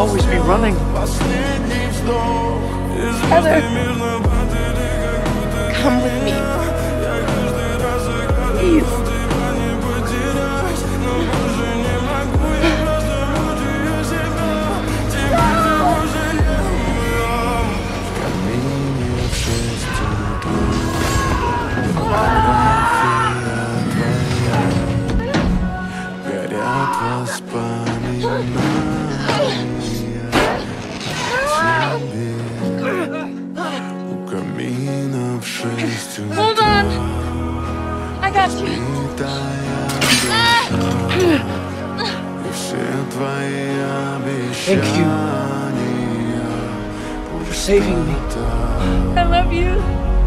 always be running. Heather, come with me. Please. Hold on. I got you. Thank you for saving me. I love you.